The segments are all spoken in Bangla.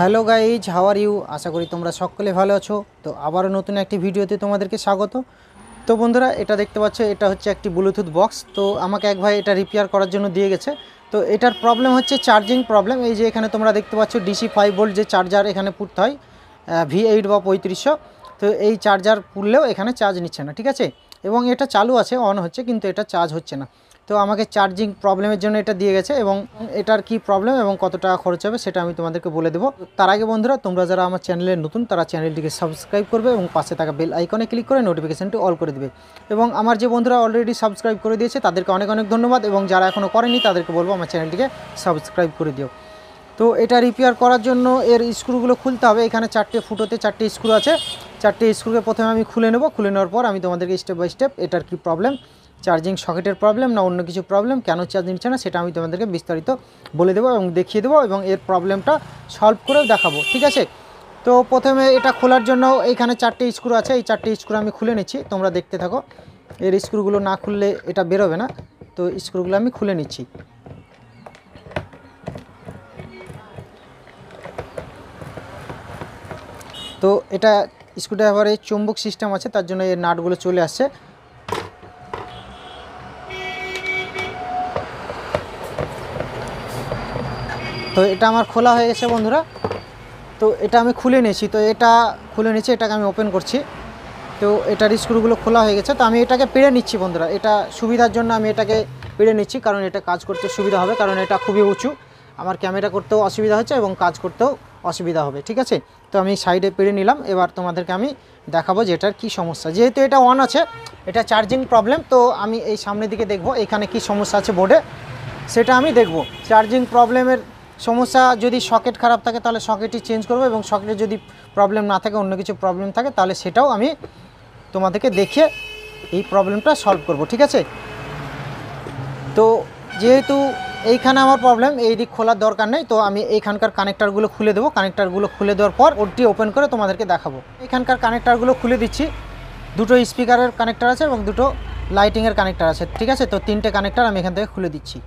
Hello guys, how are you? আশা করি তোমরা সকলে ভালো আছো। তো আবারও নতুন একটি ভিডিওতে তোমাদেরকে স্বাগত। তো বন্ধুরা, এটা দেখতে পাচ্ছ, এটা হচ্ছে একটি ব্লুটুথ বক্স। তো আমাকে এক ভাই এটা রিপেয়ার করার জন্য দিয়ে গেছে। তো এটার প্রবলেম হচ্ছে চার্জিং প্রবলেম। এই যে এখানে তোমরা দেখতে পাচ্ছ ডিসি 5 ভোল্ট যে চার্জার এখানে পুরতে হয়, V8 বা 3500। তো এই চার্জার পুরলেও এখানে চার্জ নিচ্ছে না, ঠিক আছে। এবং এটা চালু আছে, অন হচ্ছে, কিন্তু এটা চার্জ হচ্ছে না। তো আমাকে চার্জিং প্রবলেমের জন্য এটা দিয়ে গেছে, এবং এটার কি প্রবলেম এবং কত টাকা খরচ হবে সেটা আমি তোমাদেরকে বলে দেবো। তার আগে বন্ধুরা, তোমরা যারা আমার চ্যানেলে নতুন তারা চ্যানেলটিকে সাবস্ক্রাইব করবে এবং পাশে থাকা বেল আইকনে ক্লিক করে নোটিফিকেশানটি অল করে দেবে। এবং আমার যে বন্ধুরা অলরেডি সাবস্ক্রাইব করে দিয়েছে তাদেরকে অনেক অনেক ধন্যবাদ, এবং যারা এখনও করেনি তাদেরকে বলবো আমার চ্যানেলটিকে সাবস্ক্রাইব করে দিও। তো এটা রিপেয়ার করার জন্য এর স্ক্রুগুলো খুলতে হবে। এখানে 4টে ফুটোতে 4টে স্ক্রু আছে। 4টে স্ক্রুকে প্রথমে আমি খুলে নেব। খুলে নেওয়ার পর আমি তোমাদেরকে স্টেপ বাই স্টেপ এটার কি প্রবলেম, চার্জিং সকেটের প্রবলেম না অন্য কিছু প্রবলেম, কেন চার্জ নিচ্ছে না, সেটা আমি তোমাদেরকে বিস্তারিত বলে দেবো এবং দেখিয়ে দেবো, এবং এর প্রবলেমটা সলভ করেও দেখাবো, ঠিক আছে। তো প্রথমে এটা খোলার জন্য এইখানে 4টে স্ক্রু আছে। এই 4টে স্ক্রু আমি খুলে নিচ্ছি, তোমরা দেখতে থাকো। এর স্ক্রুগুলো না খুললে এটা বেরোবে না। তো স্ক্রুগুলো আমি খুলে নিচ্ছি। তো এটা স্ক্রুড্রাইভারে চুম্বক সিস্টেম আছে, তার জন্য এর নাটগুলো চলে আসছে। তো এটা আমার খোলা হয়ে গেছে বন্ধুরা। তো এটা আমি খুলে নিয়েছি। তো এটা খুলে নিয়েছি, এটাকে আমি ওপেন করছি। তো এটার স্ক্রুগুলো খোলা হয়ে গেছে। তো আমি এটাকে পেড়ে নিচ্ছি বন্ধুরা। এটা সুবিধার জন্য আমি এটাকে পেড়ে নিচ্ছি, কারণ এটা কাজ করতে সুবিধা হবে, কারণ এটা খুবই উঁচু। আমার ক্যামেরা করতেও অসুবিধা হচ্ছে এবং কাজ করতেও অসুবিধা হবে, ঠিক আছে। তো আমি সাইডে পেড়ে নিলাম। এবার তোমাদেরকে আমি দেখাবো যে এটার কী সমস্যা। যেহেতু এটা অন আছে, এটা চার্জিং প্রবলেম। তো আমি এই সামনের দিকে দেখব এখানে কি সমস্যা আছে বোর্ডে, সেটা আমি দেখব। চার্জিং প্রবলেমের সমস্যা যদি সকেট খারাপ থাকে তাহলে সকেটই চেঞ্জ করব, এবং সকেটে যদি প্রবলেম না থাকে, অন্য কিছু প্রবলেম থাকে, তাহলে সেটাও আমি তোমাদেরকে দেখিয়ে এই প্রবলেমটা সলভ করব, ঠিক আছে। তো যেহেতু এইখানে আমার প্রবলেম, এই দিক খোলার দরকার নেই, তো আমি এইখানকার কানেক্টারগুলো খুলে দেবো। কানেক্টারগুলো খুলে দেওয়ার পর ওটি ওপেন করে তোমাদেরকে দেখাবো। এখানকার কানেক্টারগুলো খুলে দিচ্ছি। দুটো স্পিকারের কানেক্টার আছে এবং দুটো লাইটিংয়ের কানেক্টার আছে, ঠিক আছে। তো 3টে কানেক্টার আমি এখান থেকে খুলে দিচ্ছি।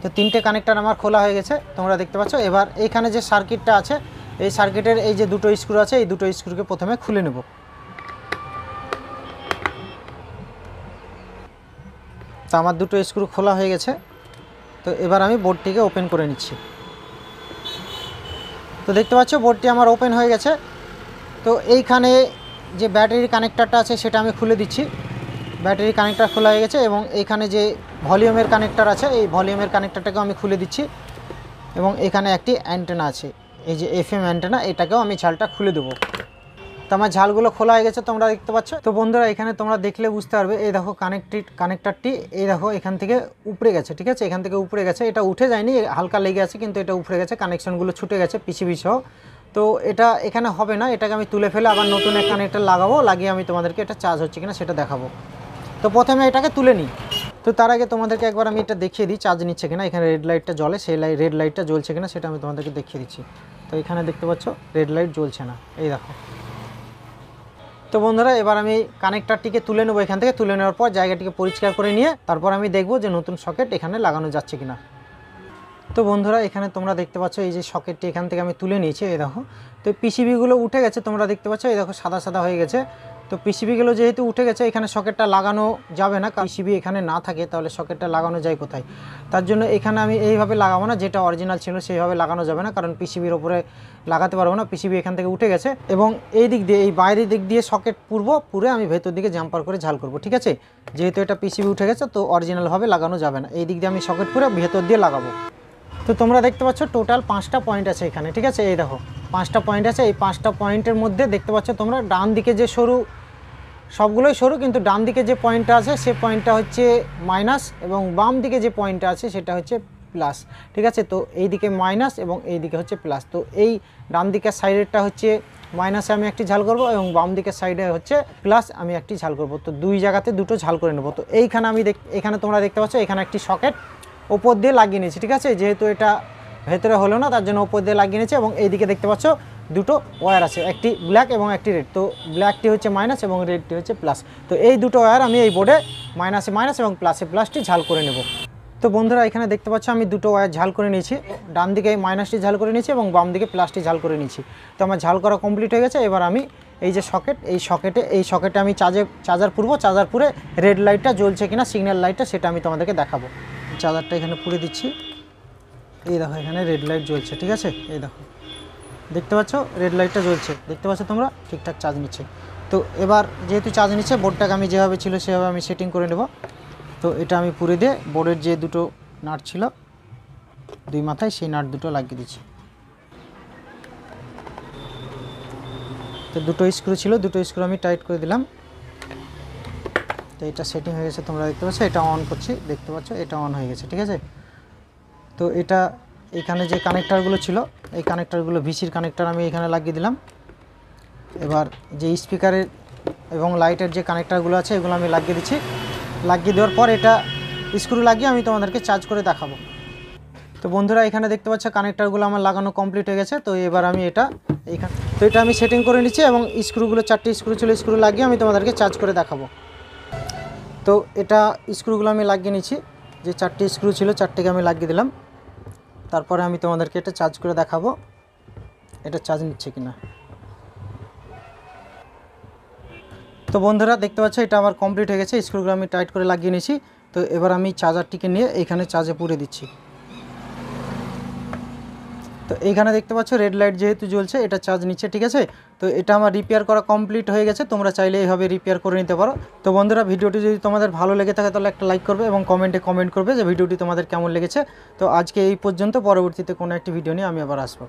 তো 3টে কানেক্টার আমার খোলা হয়ে গেছে, তোমরা দেখতে পাচ্ছ। এবার এইখানে যে সার্কিটটা আছে, এই সার্কিটের এই যে দুটো স্ক্রু আছে, এই দুটো স্ক্রুকে প্রথমে খুলে নেব। তো আমার দুটো স্ক্রু খোলা হয়ে গেছে। তো এবার আমি বোর্ডটিকে ওপেন করে নিচ্ছি। তো দেখতে পাচ্ছ বোর্ডটি আমার ওপেন হয়ে গেছে। তো এইখানে যে ব্যাটারি কানেক্টারটা আছে সেটা আমি খুলে দিচ্ছি। ব্যাটারি কানেক্টার খোলা হয়ে গেছে, এবং এইখানে যে ভলিউমের কানেক্টার আছে, এই ভলিউমের কানেক্টারটাকেও আমি খুলে দিচ্ছি। এবং এখানে একটি অ্যান্টেনা আছে, এই যে FM অ্যান্টেনা, এটাকেও আমি ঝালটা খুলে দেবো। তো আমার ঝালগুলো খোলা হয়ে গেছে, তোমরা দেখতে পাচ্ছ। তো বন্ধুরা, এখানে তোমরা দেখলে বুঝতে পারবে, এই দেখো কানেক্টারটি এই দেখো এখান থেকে উপরে গেছে, ঠিক আছে। এখান থেকে উপরে গেছে, এটা উঠে যায়নি, হালকা লেগে আছে, কিন্তু এটা উপরে গেছে, কানেকশনগুলো ছুটে গেছে পিসিবি সহ। তো এটা এখানে হবে না, এটাকে আমি তুলে ফেলে আবার নতুন এক কানেক্টার লাগাবো, লাগিয়ে আমি তোমাদেরকে এটা চার্জ হচ্ছে কিনা সেটা দেখাবো। তো প্রথমে এটাকে তুলে নিই। তো তার আগে তোমাদেরকে একবার আমি এটা দেখিয়ে দিই চার্জ নিচ্ছে কিনা। এখানে রেড লাইটটা জ্বলে, সেই রেড লাইটটা জ্বলছে কিনা সেটা আমি তোমাদেরকে দেখিয়ে দিচ্ছি। তো এখানে দেখতে পাচ্ছ রেড লাইট জ্বলছে না, এই দেখো। তো বন্ধুরা, এবার আমি কানেক্টারটিকে তুলে নেবো। এখান থেকে তুলে নেওয়ার পর জায়গাটিকে পরিষ্কার করে নিয়ে তারপর আমি দেখবো যে নতুন সকেট এখানে লাগানো যাচ্ছে কিনা। তো বন্ধুরা, এখানে তোমরা দেখতে পাচ্ছ এই যে সকেটটি এখান থেকে আমি তুলে নিয়েছি, এই দেখো। তো পিসিবিগুলো উঠে গেছে, তোমরা দেখতে পাচ্ছ, এই দেখো সাদা সাদা হয়ে গেছে। তো পিসিবিগুলো যেহেতু উঠে গেছে, এখানে সকেটটা লাগানো যাবে না। পিসিবি এখানে না থাকে তাহলে সকেটটা লাগানো যায় কোথায়? তার জন্য এখানে আমি এইভাবে লাগাবো না, যেটা অরিজিনাল ছিল সেইভাবে লাগানো যাবে না, কারণ পিসিবির ওপরে লাগাতে পারবো না। পিসিবি এখান থেকে উঠে গেছে, এবং এই দিক দিয়ে, এই বাইরের দিক দিয়ে সকেট পুরে আমি ভেতর দিকে জাম্পার করে ঝাল করব, ঠিক আছে। যেহেতু এটা পিসিবি উঠে গেছে, তো অরিজিনালভাবে লাগানো যাবে না। এই দিক দিয়ে আমি সকেট পুরে ভেতর দিয়ে লাগাবো। তো তোমরা দেখতে পাচ্ছ টোটাল 5টা পয়েন্ট আছে এখানে, ঠিক আছে। এই দেখো 5টা পয়েন্ট আছে। এই 5টা পয়েন্টের মধ্যে দেখতে পাচ্ছ তোমরা ডান দিকে যে সরু, সবগুলোই সরু, কিন্তু ডান দিকে যে পয়েন্টটা আছে সে পয়েন্টটা হচ্ছে মাইনাস, এবং বাম দিকে যে পয়েন্টটা আছে সেটা হচ্ছে প্লাস, ঠিক আছে। তো এই দিকে মাইনাস এবং এই দিকে হচ্ছে প্লাস। তো এই ডান দিকের সাইডেরটা হচ্ছে মাইনাসে আমি একটি ঝাল করব, এবং বাম দিকের সাইডে হচ্ছে প্লাস আমি একটি ঝাল করব। তো দুই জায়গাতে দুটো ঝাল করে নেব। তো এইখানে আমি এখানে তোমরা দেখতে পাচ্ছ এখানে একটি সকেট ওপর দিয়ে লাগিয়ে নিয়েছি, ঠিক আছে। যেহেতু এটা ভেতরে হলো না, তার জন্য ওপর দিয়ে লাগিয়ে নিয়েছি। এবং এইদিকে দেখতে পাচ্ছ দুটো ওয়্যার আছে, একটি ব্ল্যাক এবং একটি রেড। তো ব্ল্যাকটি হচ্ছে মাইনাস এবং রেডটি হচ্ছে প্লাস। তো এই দুটো ওয়্যার আমি এই বোর্ডে মাইনাসে মাইনাস এবং প্লাসে প্লাসটি ঝাল করে নেব। তো তো বন্ধুরা এখানে দেখতে পাচ্ছ আমি দুটো ওয়্যার ঝাল করে নিয়েছি, ডান দিকে মাইনাসটি ঝাল করে নিয়েছি এবং বাম দিকে প্লাসটি ঝাল করে নিয়েছি। তো আমার ঝাল করা কমপ্লিট হয়ে গেছে। এবার আমি এই যে সকেট, এই সকেটে আমি চার্জার পুরবো। চার্জার পুরে রেড লাইটটা জ্বলছে কিনা, সিগন্যাল লাইটটা, সেটা আমি তোমাদেরকে দেখাবো। চার্জারটা এখানে পুরে দিচ্ছি। এই দেখো এখানে রেড লাইট জ্বলছে, ঠিক আছে। এই দেখো দেখতে পাচ্ছ রেড লাইটটা জ্বলছে, দেখতে পাচ্ছ তোমরা, ঠিকঠাক চার্জ নিচ্ছে। তো এবার যেহেতু চার্জ নিচ্ছে, বোর্ডটাকে আমি যেভাবে ছিল সেভাবে আমি সেটিং করে নেব। তো এটা আমি পুরে দিয়ে বোর্ডের যে দুটো নাট ছিল দুই মাথায়, সেই নাট দুটো লাগিয়ে দিচ্ছি। তো দুটো স্ক্রু ছিল, দুটো স্ক্রু আমি টাইট করে দিলাম। তো এটা সেটিং হয়ে গেছে, তোমরা দেখতে পাচ্ছ। এটা অন করছি, দেখতে পাচ্ছ এটা অন হয়ে গেছে, ঠিক আছে। তো এটা এখানে যে কানেক্টারগুলো ছিল, এই কানেক্টারগুলো ভিসির কানেক্টার আমি এখানে লাগিয়ে দিলাম। এবার যে স্পিকারের এবং লাইটের যে কানেক্টারগুলো আছে এগুলো আমি লাগিয়ে দিচ্ছি। লাগিয়ে দেওয়ার পর এটা স্ক্রু লাগিয়ে আমি তোমাদেরকে চার্জ করে দেখাবো। তো বন্ধুরা এখানে দেখতে পাচ্ছ কানেক্টারগুলো আমার লাগানো কমপ্লিট হয়ে গেছে। তো এবার আমি এটা আমি সেটিং করে নিচ্ছি এবং স্ক্রুগুলো, 4টি স্ক্রু ছিল, স্ক্রু লাগিয়ে আমি তোমাদেরকে চার্জ করে দেখাবো। তো এটা স্ক্রুগুলো আমি লাগিয়ে নিচ্ছি, যে 4টি স্ক্রু ছিল 4টিকে আমি লাগিয়ে দিলাম। তারপরে আমি তোমাদেরকে এটা চার্জ করে দেখাবো এটা চার্জ নিচ্ছে কিনা। তো বন্ধুরা দেখতে পাচ্ছ এটা আমার কমপ্লিট হয়ে গেছে, স্ক্রুগুলো আমি টাইট করে লাগিয়ে নিয়েছি। তো এবার আমি চার্জারটিকে নিয়ে এখানে চার্জে পুরে দিচ্ছি। তো এইখানে দেখতে পাচ্ছ রেড লাইট যেহেতু জ্বলছে, এটা চার্জ নিচ্ছে, ঠিক আছে। তো এটা আমার রিপেয়ার করা কমপ্লিট হয়ে গেছে, তোমরা চাইলে এইভাবে রিপেয়ার করে নিতে পারো। তো বন্ধুরা ভিডিওটি যদি তোমাদের ভালো লেগে থাকে তাহলে একটা লাইক করবে এবং কমেন্টে কমেন্ট করবে যে ভিডিওটি তোমাদের কেমন লেগেছে। তো আজকে এই পর্যন্ত, পরবর্তীতে কোনো একটি ভিডিও নিয়ে আমি আবার আসবো।